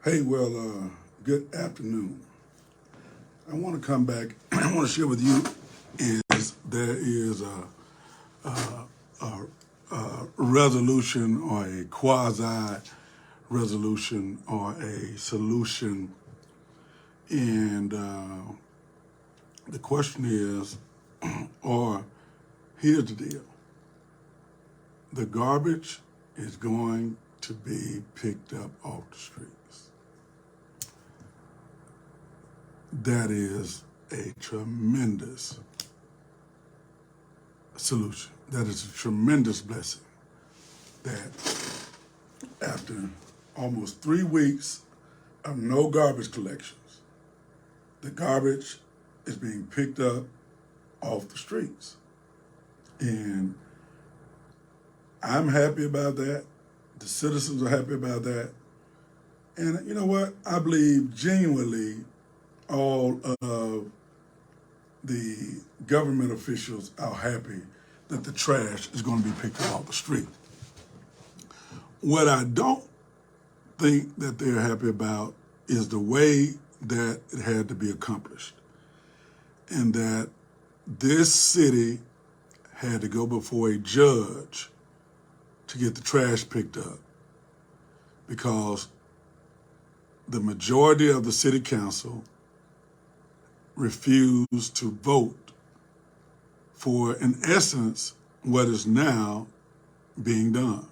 Hey, good afternoon. I want to come back. I want to share with you is there is a resolution or a quasi resolution or a solution, and the question is, or here's the deal: the garbage is going to be picked up off the streets. That is a tremendous solution. That is a tremendous blessing that after almost 3 weeks of no garbage collections, the garbage is being picked up off the streets. And I'm happy about that. The citizens are happy about that. And you know what? I believe genuinely all of the government officials are happy that the trash is going to be picked up off the street. What I don't think that they're happy about is the way that it had to be accomplished, and that this city had to go before a judge to get the trash picked up because the majority of the city council refused to vote for, in essence, what is now being done.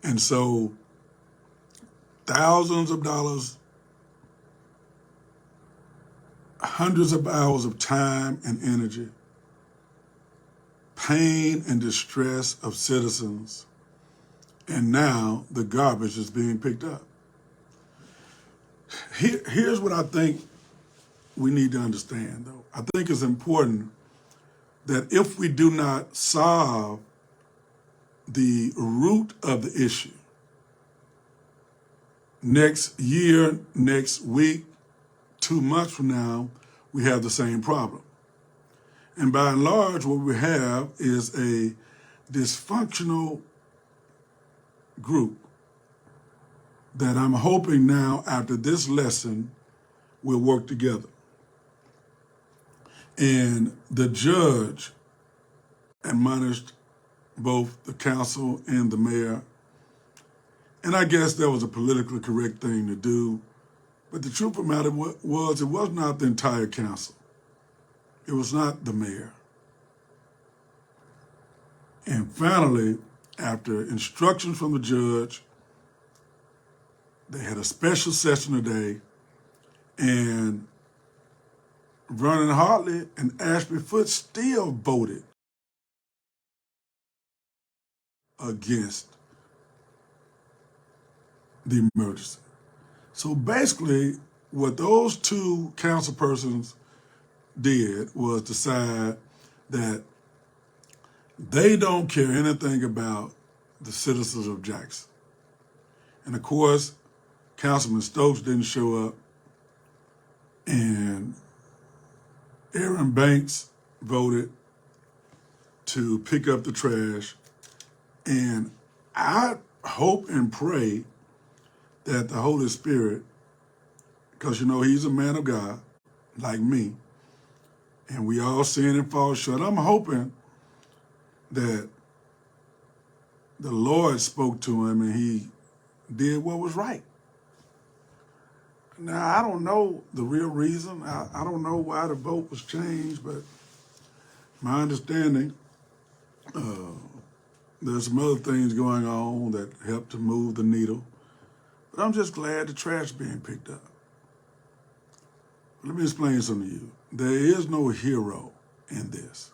And so thousands of dollars, hundreds of hours of time and energy, pain and distress of citizens, and now the garbage is being picked up. Here's what I think we need to understand, though. I think it's important that if we do not solve the root of the issue, next year, next week, 2 months from now, we have the same problem. And by and large, what we have is a dysfunctional group that I'm hoping now, after this lesson, will work together. And the judge admonished both the council and the mayor. And I guess that was a politically correct thing to do. But the truth of the matter was, it was not the entire council. It was not the mayor. And finally, after instructions from the judge, they had a special session today, and Vernon Hartley and Ashby Foote still voted against the emergency. So basically, what those two council persons did was decide that they don't care anything about the citizens of Jackson. And of course, Councilman Stokes didn't show up, and Aaron Banks voted to pick up the trash. And I hope and pray that the Holy Spirit, because he's a man of God, like me, and we all sin and fall short. I'm hoping that the Lord spoke to him and he did what was right. Now, I don't know the real reason. I don't know why the vote was changed, but my understanding, there's some other things going on that help to move the needle. But I'm just glad the trash is being picked up. Let me explain something to you. There is no hero in this.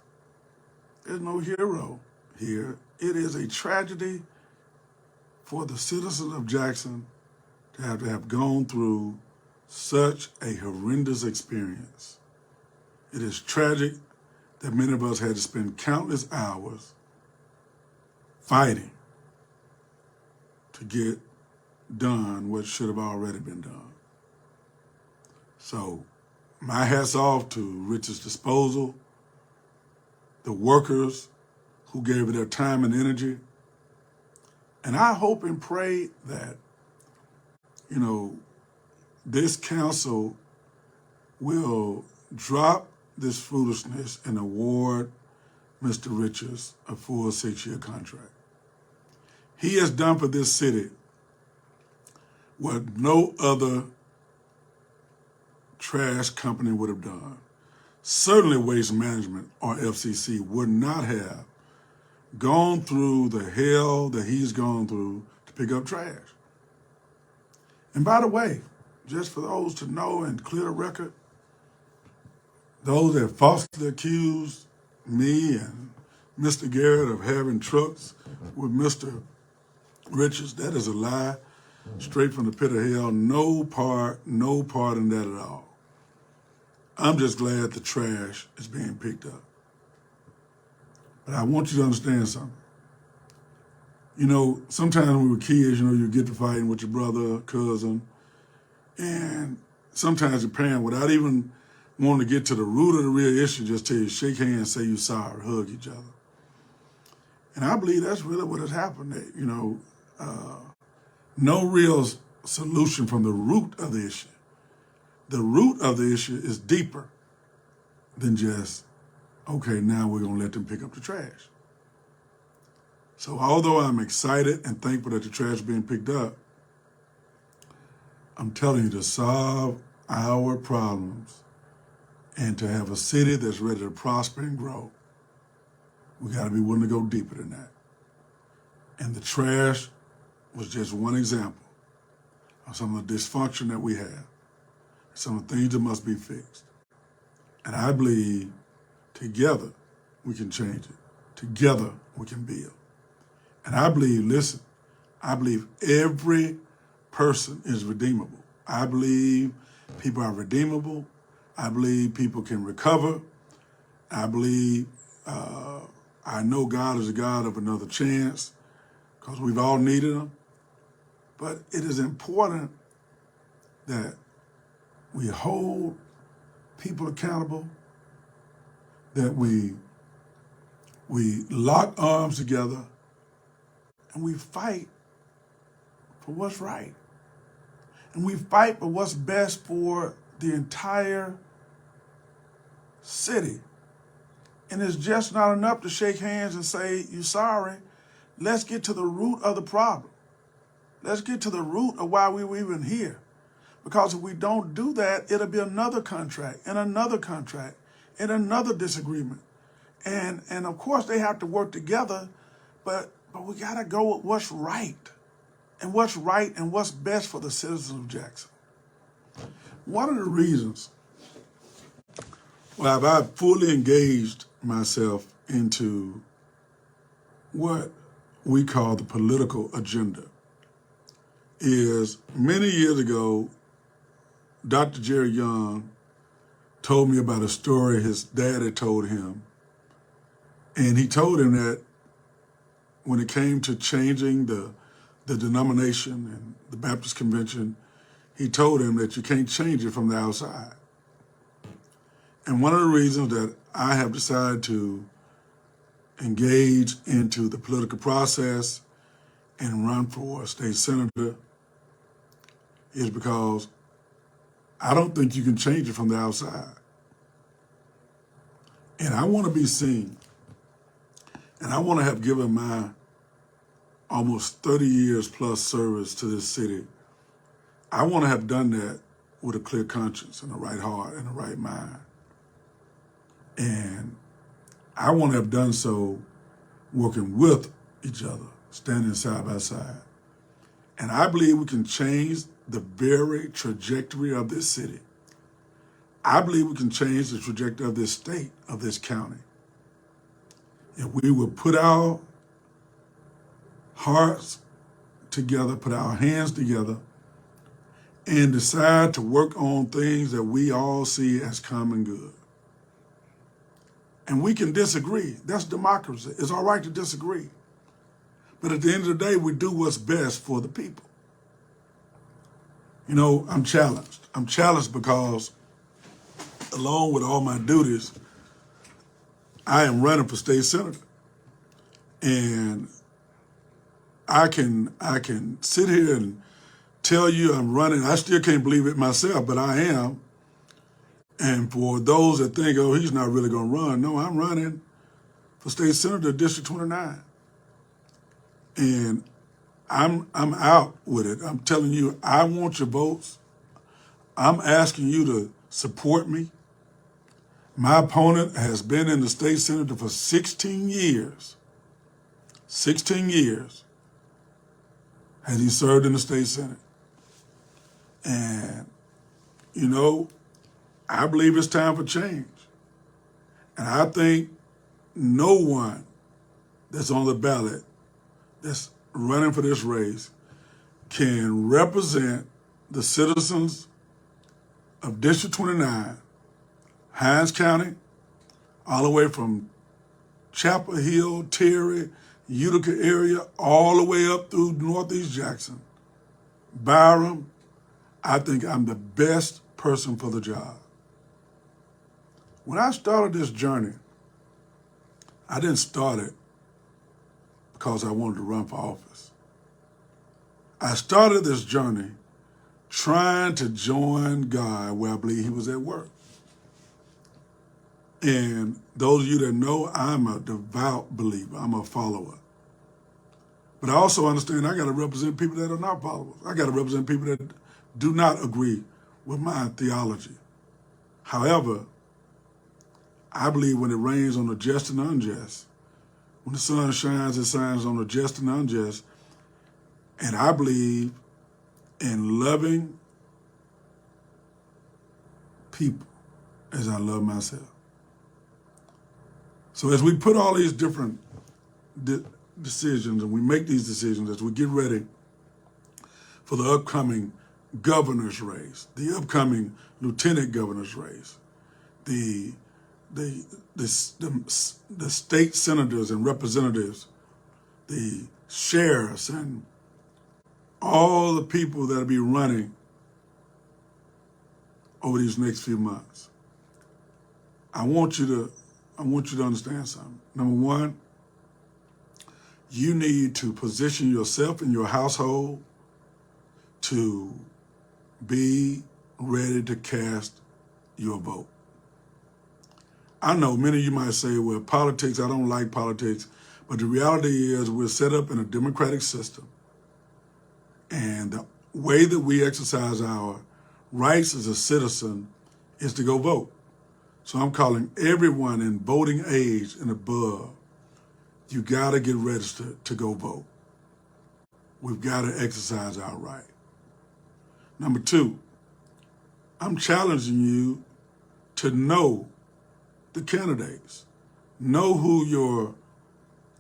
There's no hero here. It is a tragedy for the citizens of Jackson to have gone through such a horrendous experience. It is tragic that many of us had to spend countless hours fighting to get done what should have already been done. So my hat's off to Rich's Disposal, the workers who gave it their time and energy. And I hope and pray that you know, this council will drop this foolishness and award Mr. Richards a full 6-year contract. He has done for this city what no other trash company would have done. Certainly Waste Management or FCC would not have gone through the hell that he's gone through to pick up trash. And by the way, just for those to know and clear the record, those that falsely accused me and Mr. Garrett of having trucks with Mr. Richards, that is a lie, straight from the pit of hell. No part in that at all. I'm just glad the trash is being picked up. But I want you to understand something. You know, sometimes when we were kids, you know, you get to fighting with your brother, cousin, and sometimes your parent, without even wanting to get to the root of the real issue, just tell you, shake hands, say you're sorry, hug each other. And I believe that's really what has happened. That, you know, no real solution from the root of the issue. The root of the issue is deeper than just, okay, now we're going to let them pick up the trash. So although I'm excited and thankful that the trash is being picked up, I'm telling you, to solve our problems and to have a city that's ready to prosper and grow, we got to be willing to go deeper than that. And the trash was just one example of some of the dysfunction that we have, some of the things that must be fixed. And I believe together we can change it. Together we can build. And I believe, listen, I believe every person is redeemable. I believe people are redeemable. I believe people can recover. I believe, I know God is a God of another chance because we've all needed them. But it is important that we hold people accountable, that we lock arms together, and we fight for what's right. And we fight for what's best for the entire city. And it's just not enough to shake hands and say, you're sorry. Let's get to the root of the problem. Let's get to the root of why we were even here. Because if we don't do that, it'll be another contract and another contract and another disagreement. And of course they have to work together, but we gotta go with what's right. And what's right and what's best for the citizens of Jackson. One of the reasons why I've fully engaged myself into what we call the political agenda is many years ago, Dr. Jerry Young told me about a story his dad had told him. And he told him that when it came to changing the denomination and the Baptist Convention, he told him that you can't change it from the outside. And one of the reasons that I have decided to engage into the political process and run for a state senator is because I don't think you can change it from the outside. And I want to be seen. And I want to have given my almost 30 years plus service to this city. I want to have done that with a clear conscience and a right heart and a right mind. And I want to have done so working with each other, standing side by side. And I believe we can change the very trajectory of this city. I believe we can change the trajectory of this state, of this county. If we will put our hearts together, put our hands together, and decide to work on things that we all see as common good. And we can disagree. That's democracy. It's all right to disagree. But at the end of the day, we do what's best for the people. You know, I'm challenged. I'm challenged because along with all my duties, I am running for state senator. And I can sit here and tell you I'm running. I still can't believe it myself, but I am. And for those that think, oh, he's not really going to run, no, I'm running for state senator, District 29. And I'm out with it. I'm telling you, I want your votes. I'm asking you to support me. My opponent has been in the state senator for 16 years. 16 years has he served in the state senate. And, you know, I believe it's time for change. And I think no one that's on the ballot that's running for this race can represent the citizens of District 29, Hinds County, all the way from Chapel Hill, Terry, Utica area, all the way up through Northeast Jackson, Byram. I think I'm the best person for the job. When I started this journey, I didn't start it because I wanted to run for office. I started this journey trying to join God where I believe he was at work. And those of you that know, I'm a devout believer. I'm a follower. But I also understand I got to represent people that are not followers. I got to represent people that do not agree with my theology. However, I believe when it rains on the just and the unjust, when the sun shines, it shines on the just and the unjust. And I believe in loving people as I love myself. So as we put all these different decisions and we make these decisions as we get ready for the upcoming governor's race, the upcoming lieutenant governor's race, the state senators and representatives, the sheriffs, and all the people that'll be running over these next few months. I want you to understand something. Number one, you need to position yourself and your household to be ready to cast your vote. I know many of you might say, well, politics, I don't like politics, but the reality is we're set up in a democratic system. And the way that we exercise our rights as a citizen is to go vote. So I'm calling everyone in voting age and above, you gotta get registered to go vote. We've gotta exercise our right. Number two, I'm challenging you to know the candidates. Know who your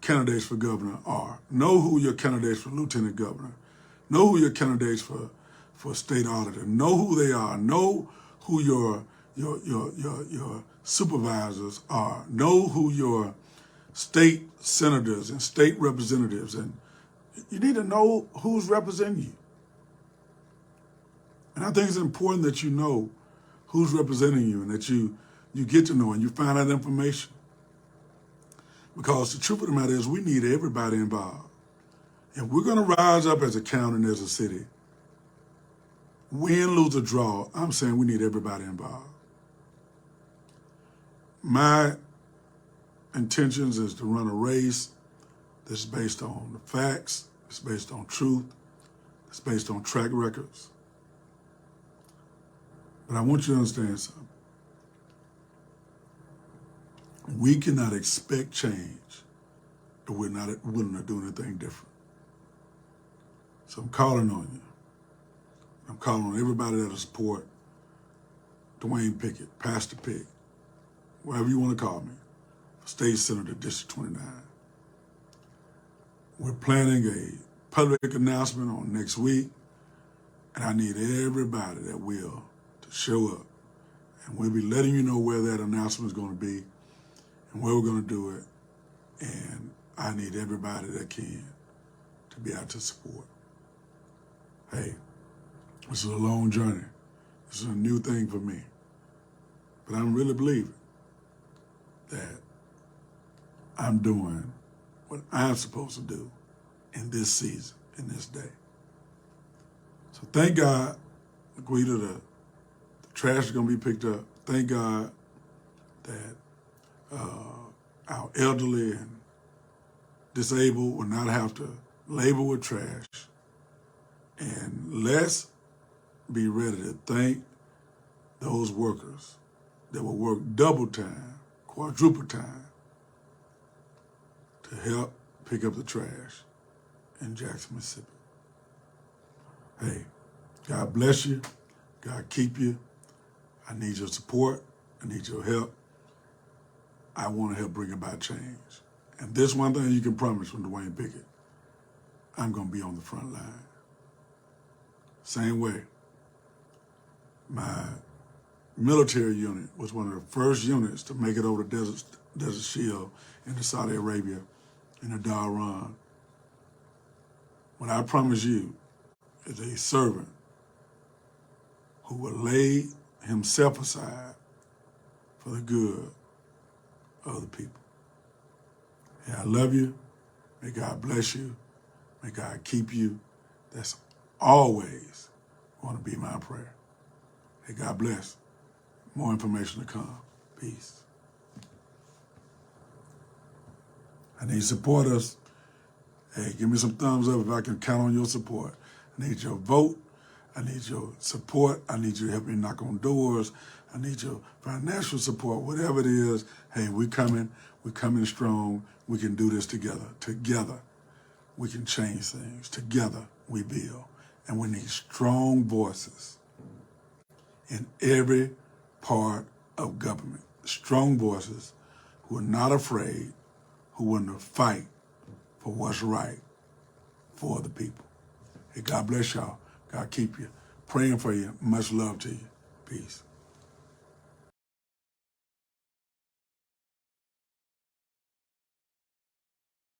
candidates for governor are. Know who your candidates for lieutenant governor. Know who your candidates for state auditor. Know who they are. Know who your supervisors are. Know who your state senators and state representatives, and you need to know who's representing you. And I think it's important that you know who's representing you and that you get to know and you find out information. Because the truth of the matter is we need everybody involved. If we're going to rise up as a county and as a city, win, lose, or draw, I'm saying we need everybody involved. My intentions is to run a race that's based on the facts, it's based on truth, it's based on track records. But I want you to understand something. We cannot expect change if we're not willing to do anything different. So I'm calling on you. I'm calling on everybody that'll support Dwayne Pickett, Pastor Pick, whatever you want to call me, for State Senator District 29. We're planning a public announcement on next week, and I need everybody that will to show up. And we'll be letting you know where that announcement is going to be and where we're going to do it. And I need everybody that can to be out to support. Hey, this is a long journey. This is a new thing for me. But I'm really believing that I'm doing what I'm supposed to do in this season, in this day. So thank God, Guida, the trash is going to be picked up. Thank God that our elderly and disabled will not have to labor with trash. And let's be ready to thank those workers that will work double time, quadruple time to help pick up the trash in Jackson, Mississippi. Hey, God bless you. God keep you. I need your support. I need your help. I want to help bring about change. And this one thing you can promise from Dwayne Pickett, I'm going to be on the front line. Same way. My military unit was one of the first units to make it over the Desert Shield into Saudi Arabia in the Dhahran. When I promise you, as a servant who will lay himself aside for the good of the people. Hey, I love you. May God bless you. May God keep you. That's always going to be my prayer. Hey, God bless. More information to come. Peace. I need supporters. Hey, give me some thumbs up if I can count on your support. I need your vote. I need your support. I need you to help me knock on doors. I need your financial support, whatever it is. Hey, we're coming strong. We can do this together. Together, we can change things. Together, we build. And we need strong voices in every part of government. Strong voices who are not afraid, who want to fight for what's right for the people. Hey, God bless y'all. God keep you. Praying for you. Much love to you. Peace.